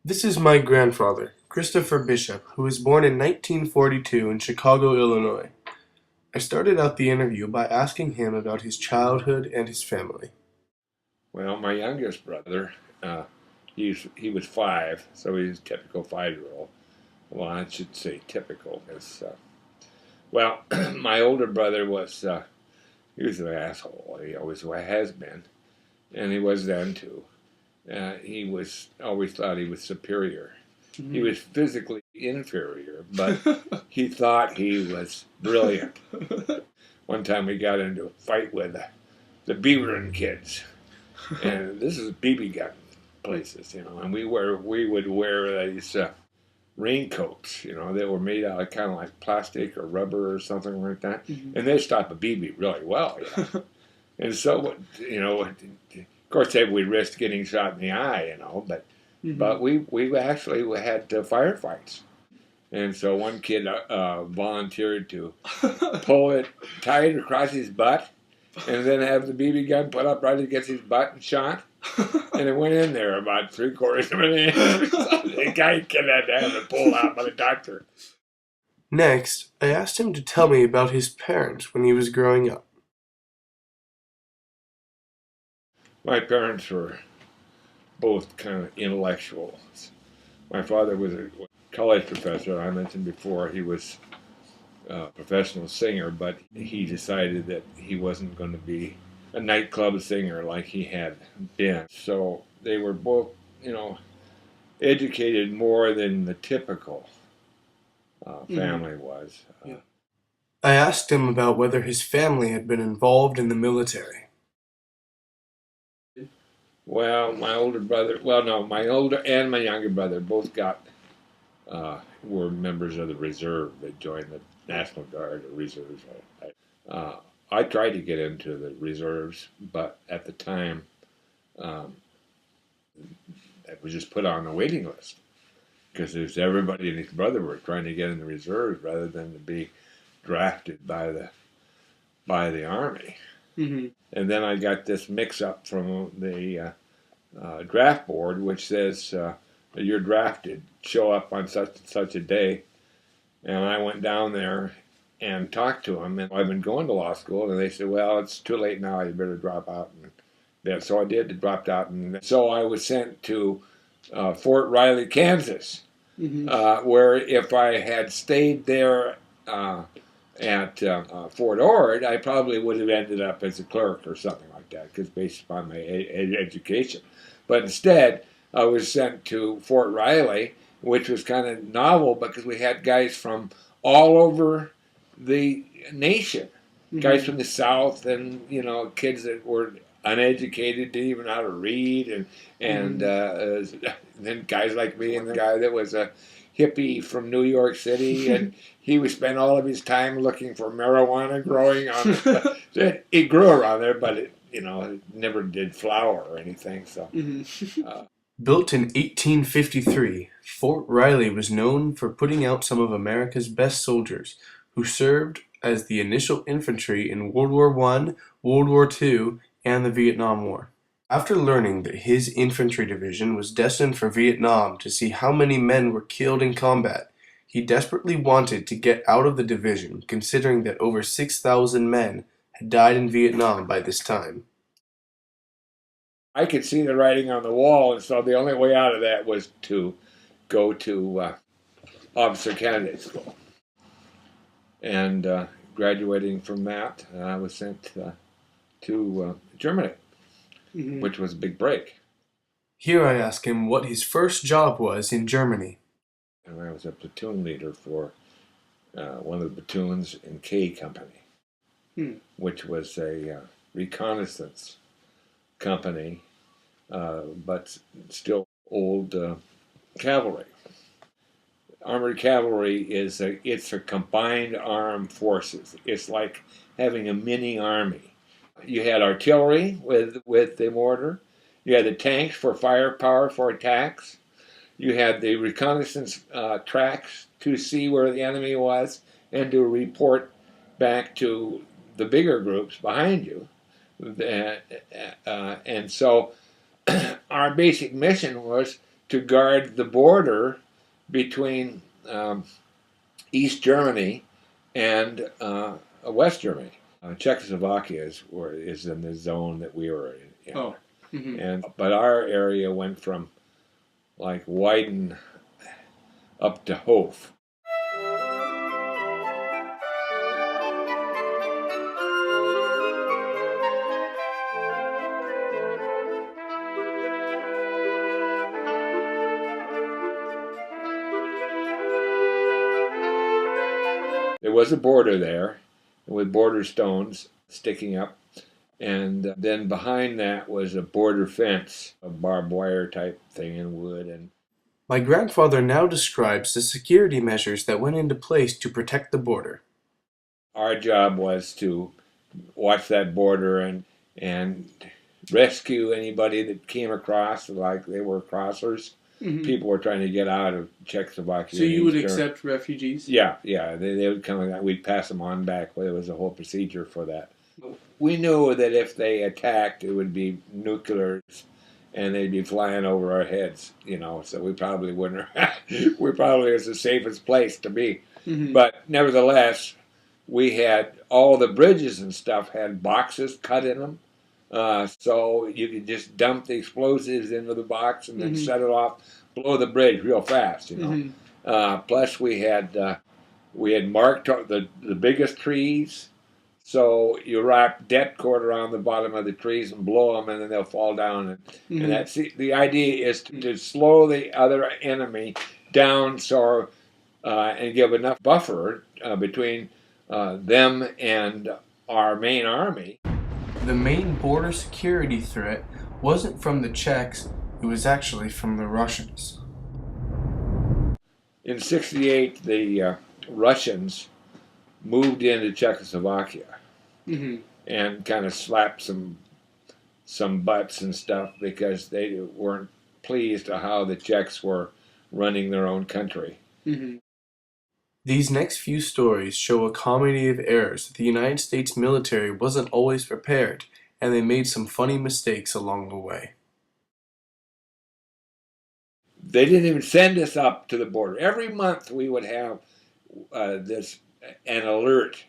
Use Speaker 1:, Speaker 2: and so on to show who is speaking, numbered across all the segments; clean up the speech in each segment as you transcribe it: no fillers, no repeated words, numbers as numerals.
Speaker 1: This is my grandfather, Christopher Bishop, who was born in 1942 in Chicago, Illinois. I started out the interview by asking him about his childhood and his family.
Speaker 2: Well, my youngest brother, he was 5, so he's a typical 5-year-old. Well, I should say typical, because well, my older brother he was an asshole. He always has been, and he was then too. He was always thought he was superior. He was physically inferior, but he thought he was brilliant. One time we got into a fight with the Beaverin kids, and this is BB gun places, and we would wear these raincoats, that were made out of kind of like plastic or rubber or something like that, and they stop a BB really well, And so, of course, we risked getting shot in the eye, but we actually had firefights. And so one kid volunteered to pull it tight across his butt and then have the BB gun put up right against his butt and shot. And it went in there about 3/4 of an inch. The guy had to have it pulled out by the doctor.
Speaker 1: Next, I asked him to tell me about his parents when he was growing up.
Speaker 2: My parents were both kind of intellectuals. My father was a college professor. I mentioned before he was a professional singer, but he decided that he wasn't going to be a nightclub singer like he had been. So they were both, educated more than the typical family was.
Speaker 1: I asked him about whether his family had been involved in the military.
Speaker 2: Well, my older brother, well, no, my older and my younger brother both were members of the reserve. They joined the National Guard or reserves. I tried to get into the reserves, but at the time, I was just put on the waiting list because everybody and his brother were trying to get in the reserves rather than to be drafted by the Army. And then I got this mix-up from the draft board, which says you're drafted, show up on such and such a day. And I went down there and talked to them. And I've been going to law school, and they said, well, it's too late now, you better drop out. And so I did, dropped out. And so I was sent to Fort Riley, Kansas, where if I had stayed there at Fort Ord, I probably would have ended up as a clerk or something like that, because based upon my education. But instead, I was sent to Fort Riley, which was kind of novel because we had guys from all over the nation, guys from the South, and kids that were uneducated, didn't even know how to read, and then guys like me, and the guy that was a hippie from New York City, and he would spend all of his time looking for marijuana growing on. It grew around there, but it never did flower or anything. So.
Speaker 1: Built in 1853, Fort Riley was known for putting out some of America's best soldiers, who served as the initial infantry in World War I, World War II, and the Vietnam War. After learning that his infantry division was destined for Vietnam to see how many men were killed in combat, he desperately wanted to get out of the division, considering that over 6,000 men had died in Vietnam by this time.
Speaker 2: I could see the writing on the wall, and so the only way out of that was to go to Officer Candidate School. And graduating from that, I was sent to Germany, which was a big break.
Speaker 1: Here I ask him what his first job was in Germany.
Speaker 2: And I was a platoon leader for one of the platoons in K Company, which was a reconnaissance company, but still old cavalry. Armored cavalry it's a combined armed forces. It's like having a mini army. You had artillery with the mortar. You had the tanks for firepower for attacks. You had the reconnaissance tracks to see where the enemy was and to report back to the bigger groups behind you. And so our basic mission was to guard the border between East Germany and West Germany. Czechoslovakia is in the zone that we were in.
Speaker 1: Oh. Mm-hmm.
Speaker 2: But our area went from like Weiden up to Hof. There was a border there with border stones sticking up. And then behind that was a border fence, a barbed wire type thing in wood. And
Speaker 1: my grandfather now describes the security measures that went into place to protect the border.
Speaker 2: Our job was to watch that border and rescue anybody that came across, like they were crossers. Mm-hmm. People were trying to get out of Czechoslovakia.
Speaker 1: So you would accept refugees?
Speaker 2: Yeah. They would come like that. We'd pass them on back. There was a whole procedure for that. We knew that if they attacked, it would be nuclear, and they'd be flying over our heads, so we probably wouldn't. We probably was the safest place to be. Mm-hmm. But nevertheless, we had all the bridges and stuff had boxes cut in them. So you could just dump the explosives into the box and then set it off, blow the bridge real fast, Mm-hmm. Plus we had marked the biggest trees. So you wrap det cord around the bottom of the trees and blow them, and then they'll fall down. And that's the idea is to slow the other enemy down, and give enough buffer between them and our main army.
Speaker 1: The main border security threat wasn't from the Czechs; it was actually from the Russians.
Speaker 2: In '68, the Russians moved into Czechoslovakia. Mm-hmm. And kind of slapped some butts and stuff because they weren't pleased at how the Czechs were running their own country.
Speaker 1: Mm-hmm. These next few stories show a comedy of errors that the United States military wasn't always prepared, and they made some funny mistakes along the way.
Speaker 2: They didn't even send us up to the border. Every month we would have an alert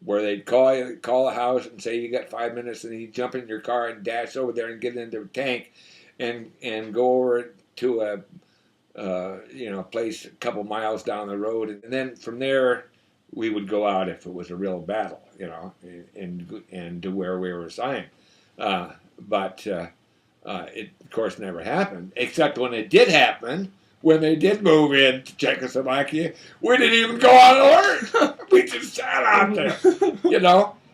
Speaker 2: where they'd call a house and say, you got 5 minutes, and you'd jump in your car and dash over there and get into a tank and go over to a place a couple miles down the road. And then from there, we would go out if it was a real battle, and to where we were assigned. But it, of course, never happened, except when it did happen. When they did move into Czechoslovakia, we didn't even go on alert. We just sat out there,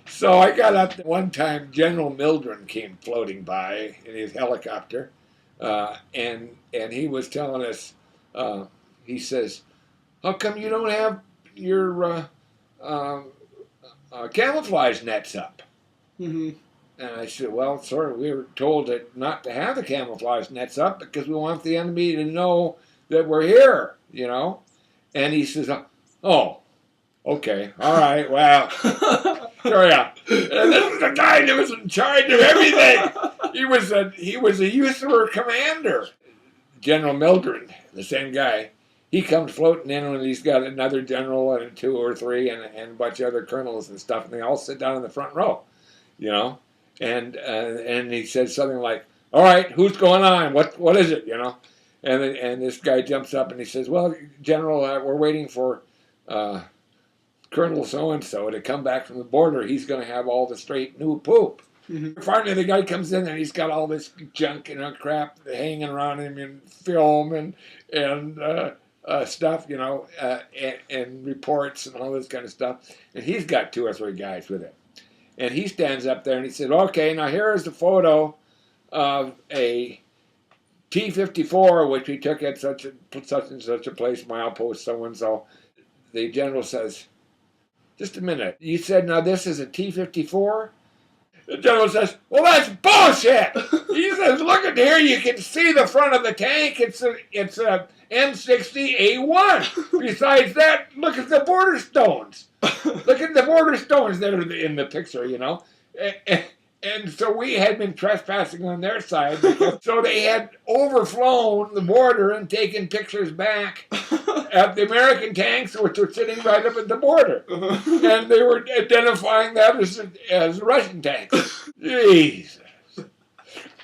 Speaker 2: So I got up one time. General Mildren came floating by in his helicopter, and he was telling us. He says, "How come you don't have your camouflage nets up?" Mm-hmm. And I said, "Well, sir, we were told not to have the camouflage nets up because we want the enemy to know that we're here, And he says, "Oh, okay, all right, well, sure, yeah." And this is the guy that was in charge of everything. He was a USAR commander. General Mildred, the same guy, he comes floating in when he's got another general and two or three and a bunch of other colonels and stuff, and they all sit down in the front row, And he says something like, "All right, who's going on? What is it, And this guy jumps up and he says, "Well, General, we're waiting for Colonel so-and-so to come back from the border. He's going to have all the straight new poop." Mm-hmm. Finally, the guy comes in and he's got all this junk and crap hanging around him in film and stuff, and reports and all this kind of stuff. And he's got 2 or 3 guys with him. And he stands up there and he said, "Okay, now here is the photo of a T-54, which we took at such and such a place, milepost so-and-so." The general says, "Just a minute. You said now this is a T-54? The general says, "Well, that's bullshit." He says, "Look at here. You can see the front of the tank. It's a M60A1. Besides that, look at the border stones. Look at the border stones that are in the picture, And so we had been trespassing on their side. So they had overflown the border and taken pictures back at the American tanks, which were sitting right up at the border. And they were identifying that as Russian tanks. Jesus.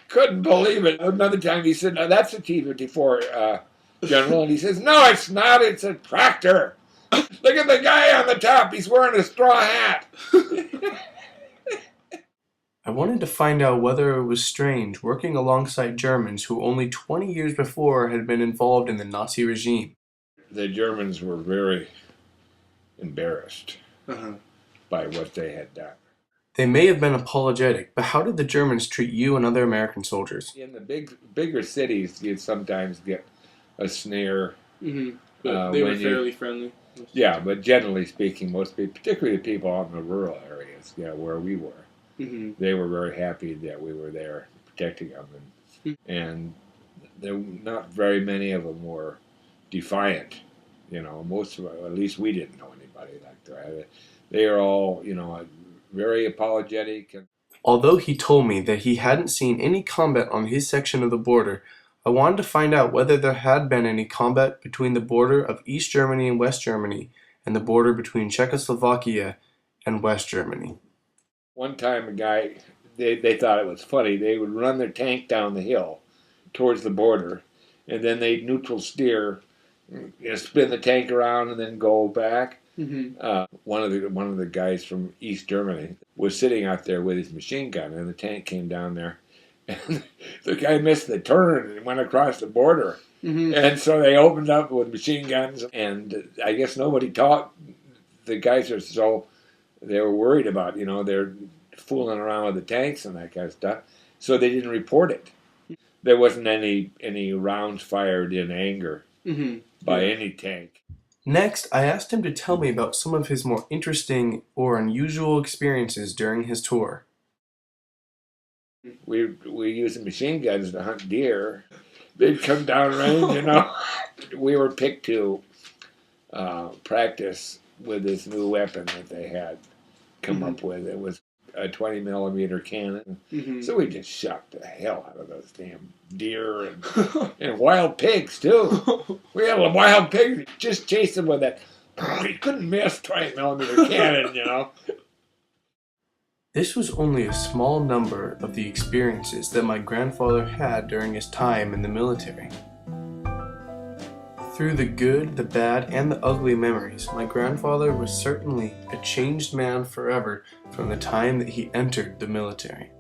Speaker 2: Couldn't believe it. Another time he said, "No, that's a T-54, General." And he says, "No, it's not. It's a tractor. Look at the guy on the top. He's wearing a straw hat."
Speaker 1: I wanted to find out whether it was strange working alongside Germans who only 20 years before had been involved in the Nazi regime.
Speaker 2: The Germans were very embarrassed by what they had done.
Speaker 1: They may have been apologetic, but how did the Germans treat you and other American soldiers?
Speaker 2: In the bigger cities, you'd sometimes get a sneer.
Speaker 1: But they were fairly friendly.
Speaker 2: Yeah, but generally speaking, most people, particularly the people out in the rural areas, where we were, they were very happy that we were there protecting them. And there not very many of them were defiant. Most of them, at least we didn't know anybody like that. They are all, very apologetic.
Speaker 1: Although he told me that he hadn't seen any combat on his section of the border, I wanted to find out whether there had been any combat between the border of East Germany and West Germany and the border between Czechoslovakia and West Germany.
Speaker 2: One time a guy, they thought it was funny, they would run their tank down the hill towards the border, and then they'd neutral steer, spin the tank around and then go back. One of the guys from East Germany was sitting out there with his machine gun, and the tank came down there, and the guy missed the turn and went across the border. And so they opened up with machine guns, and I guess nobody talked. The guys are so they were worried about they're fooling around with the tanks and that kind of stuff, so they didn't report it. There wasn't any rounds fired in anger by any tank.
Speaker 1: Next, I asked him to tell me about some of his more interesting or unusual experiences during his tour.
Speaker 2: We used machine guns to hunt deer. They'd come down range, We were picked to practice with this new weapon that they had come up with. It was a 20-millimeter cannon. So we just shot the hell out of those damn deer and wild pigs, too. We had a wild pig, just chased them with that. You couldn't miss 20-millimeter cannon,
Speaker 1: This was only a small number of the experiences that my grandfather had during his time in the military. Through the good, the bad, and the ugly memories, my grandfather was certainly a changed man forever from the time that he entered the military.